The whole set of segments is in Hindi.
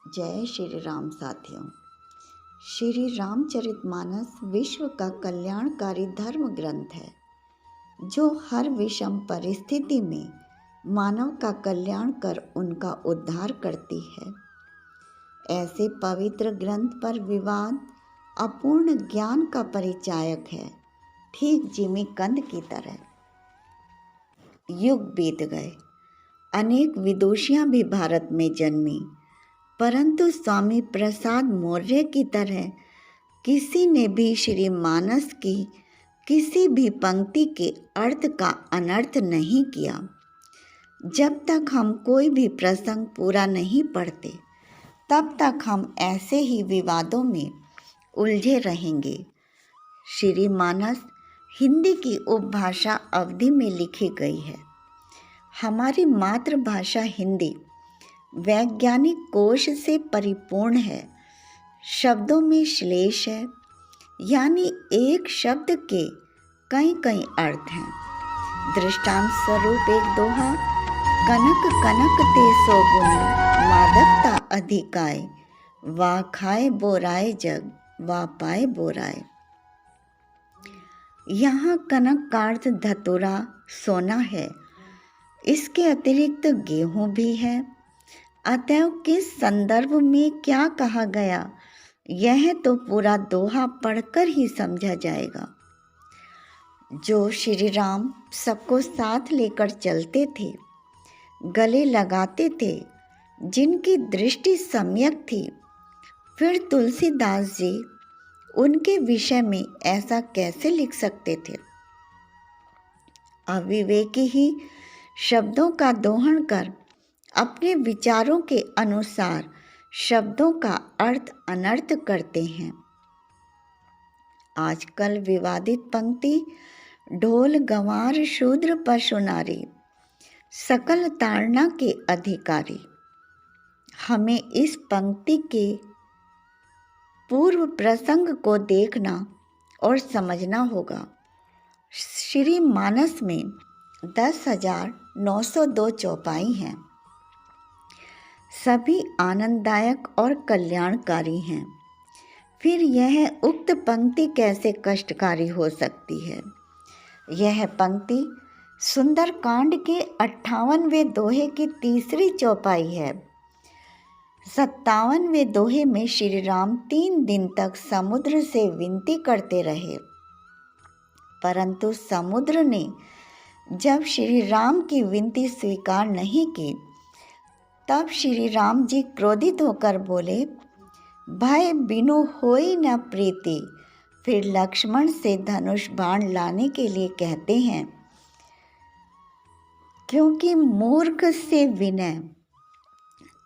जय श्री राम साथियों। श्री रामचरितमानस विश्व का कल्याणकारी धर्म ग्रंथ है जो हर विषम परिस्थिति में मानव का कल्याण कर उनका उद्धार करती है। ऐसे पवित्र ग्रंथ पर विवाद अपूर्ण ज्ञान का परिचायक है, ठीक जिमी कंद की तरह। युग बीत गए, अनेक विदुषियां भी भारत में जन्मी, परंतु स्वामी प्रसाद मौर्य की तरह किसी ने भी श्री मानस की किसी भी पंक्ति के अर्थ का अनर्थ नहीं किया। जब तक हम कोई भी प्रसंग पूरा नहीं पढ़ते तब तक हम ऐसे ही विवादों में उलझे रहेंगे। श्री मानस हिंदी की उपभाषा अवधि में लिखी गई है। हमारी मातृभाषा हिंदी वैज्ञानिक कोश से परिपूर्ण है। शब्दों में श्लेष है, यानी एक शब्द के कई कई अर्थ हैं। दृष्टांत स्वरूप एक दोहा, कनक कनक ते सो गुनी, मादकता अधिकाय, वा खाए बोराए जग, वा पाए बोराए। यहाँ कनक का अर्थ धतूरा सोना है। इसके अतिरिक्त गेहूं भी है। अतएव किस संदर्भ में क्या कहा गया, यह तो पूरा दोहा पढ़कर ही समझा जाएगा। जो श्री राम सबको साथ लेकर चलते थे, गले लगाते थे, जिनकी दृष्टि सम्यक थी, फिर तुलसीदास जी उनके विषय में ऐसा कैसे लिख सकते थे? अविवेकी ही शब्दों का दोहन कर अपने विचारों के अनुसार शब्दों का अर्थ अनर्थ करते हैं। आजकल विवादित पंक्ति ढोल गंवार शूद्र पशु नारी, सकल ताड़ना के अधिकारी। हमें इस पंक्ति के पूर्व प्रसंग को देखना और समझना होगा। श्री मानस में 10,902 चौपाई हैं। सभी आनंददायक और कल्याणकारी हैं। फिर यह उक्त पंक्ति कैसे कष्टकारी हो सकती है? यह पंक्ति सुंदरकांड के 58वें दोहे की तीसरी चौपाई है। 57वें दोहे में श्री राम 3 दिन तक समुद्र से विनती करते रहे, परंतु समुद्र ने जब श्री राम की विनती स्वीकार नहीं की, तब श्री राम जी क्रोधित होकर बोले, भय बिनु होई न प्रीति। फिर लक्ष्मण से धनुष बाण लाने के लिए कहते हैं, क्योंकि मूर्ख से विनय,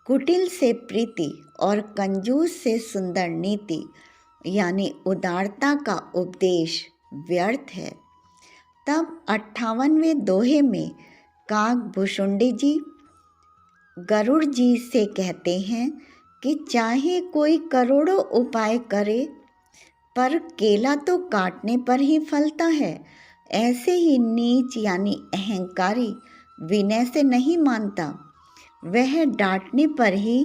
कुटिल से प्रीति और कंजूस से सुंदर नीति यानी उदारता का उपदेश व्यर्थ है। तब 58वें दोहे में काकभुशुंडी जी गरुड़ जी से कहते हैं कि चाहे कोई करोड़ों उपाय करे, पर केला तो काटने पर ही फलता है। ऐसे ही नीच यानी अहंकारी विनय से नहीं मानता, वह डांटने पर ही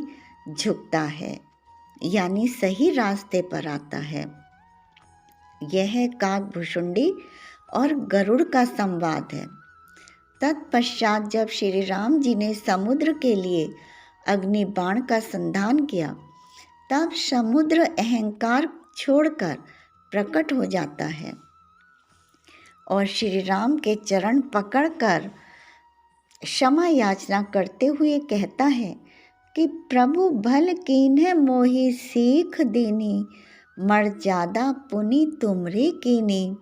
झुकता है, यानी सही रास्ते पर आता है। यह काकभुशुंडी और गरुड़ का संवाद है। तत्पश्चात जब श्री राम जी ने समुद्र के लिए अग्नि बाण का संधान किया, तब समुद्र अहंकार छोड़कर प्रकट हो जाता है और श्री राम के चरण पकड़कर क्षमा याचना करते हुए कहता है कि प्रभु भल कीन्ह मोहि सीख दीनी, मर्यादा पुनि तुमरे कीनी,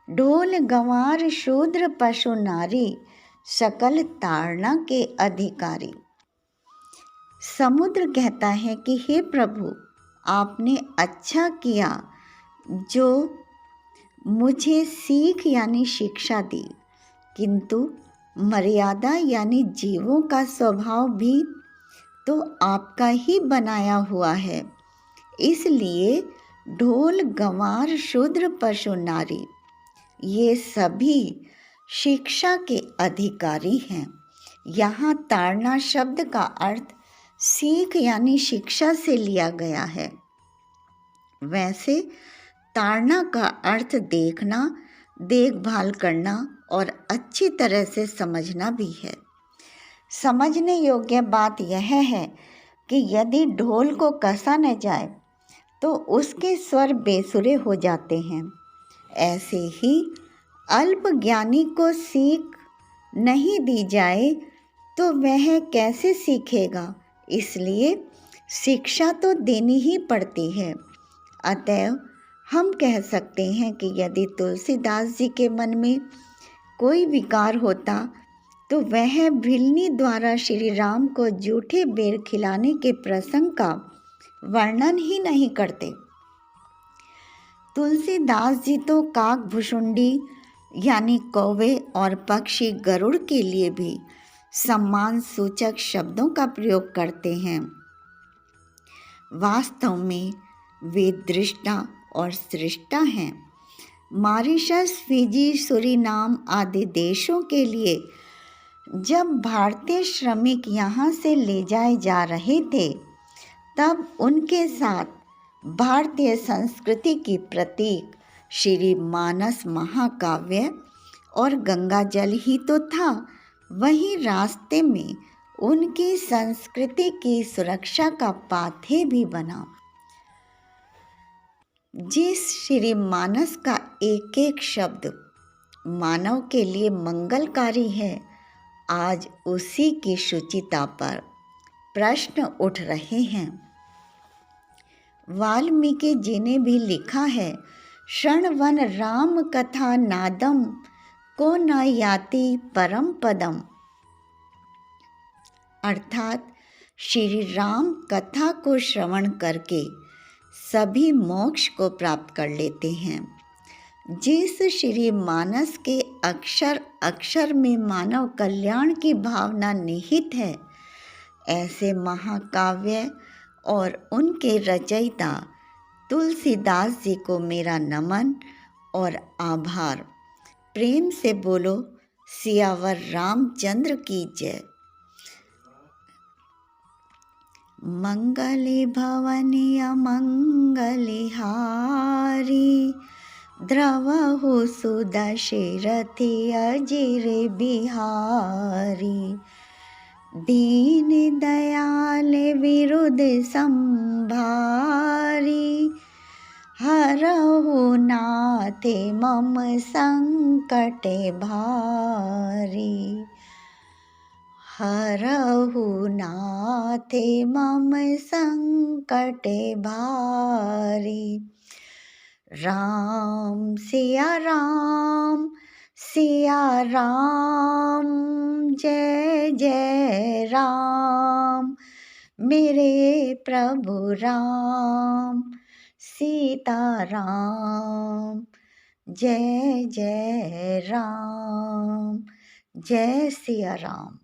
ढोल गंवार शूद्र पशु नारी, सकल ताड़ना के अधिकारी। समुद्र कहता है कि हे प्रभु, आपने अच्छा किया जो मुझे सीख यानी शिक्षा दी, किंतु मर्यादा यानी जीवों का स्वभाव भी तो आपका ही बनाया हुआ है। इसलिए ढोल गंवार शूद्र पशु नारी ये सभी शिक्षा के अधिकारी हैं। यहाँ ताड़ना शब्द का अर्थ सीख यानी शिक्षा से लिया गया है। वैसे ताड़ना का अर्थ देखना, देखभाल करना और अच्छी तरह से समझना भी है। समझने योग्य बात यह है कि यदि ढोल को कसा न जाए तो उसके स्वर बेसुरे हो जाते हैं। ऐसे ही अल्पज्ञानी को सीख नहीं दी जाए तो वह कैसे सीखेगा। इसलिए शिक्षा तो देनी ही पड़ती है। अतएव हम कह सकते हैं कि यदि तुलसीदास जी के मन में कोई विकार होता तो वह भिलनी द्वारा श्री राम को जूठे बेर खिलाने के प्रसंग का वर्णन ही नहीं करते। तुलसीदास जी तो काक भुषुंडी यानी कौवे और पक्षी गरुड़ के लिए भी सम्मान सूचक शब्दों का प्रयोग करते हैं। वास्तव में वे दृष्टा और सृष्टा हैं। मॉरिशस, फिजी, सूरीनाम आदि देशों के लिए जब भारतीय श्रमिक यहाँ से ले जाए जा रहे थे तब उनके साथ भारतीय संस्कृति की प्रतीक श्री मानस महाकाव्य और गंगा जल ही तो था। वहीं रास्ते में उनकी संस्कृति की सुरक्षा का पाथेय भी बना। जिस श्री मानस का एक एक शब्द मानव के लिए मंगलकारी है, आज उसी की शुचिता पर प्रश्न उठ रहे हैं। वाल्मीकि जी ने भी लिखा है, शृण्वन राम कथा नादम को न याति परम पदम। अर्थात श्री राम कथा को श्रवण करके सभी मोक्ष को प्राप्त कर लेते हैं। जिस श्री मानस के अक्षर अक्षर में मानव कल्याण की भावना निहित है, ऐसे महाकाव्य और उनके रचयिता तुलसीदास जी को मेरा नमन और आभार। प्रेम से बोलो सियावर रामचंद्र की जय। मंगले भवनि अमंगले हारी, द्रवहु सुदशरथि अजिर बिहारी। दीन दयाल विरुद्ध संभारी, हरहु नाथे मम संकट भारी। हरहु नाथे मम संकट भारी। राम सिया राम, सिया राम, जय जय राम। मेरे प्रभु राम, सीता राम, जय जय राम, जय सिया राम।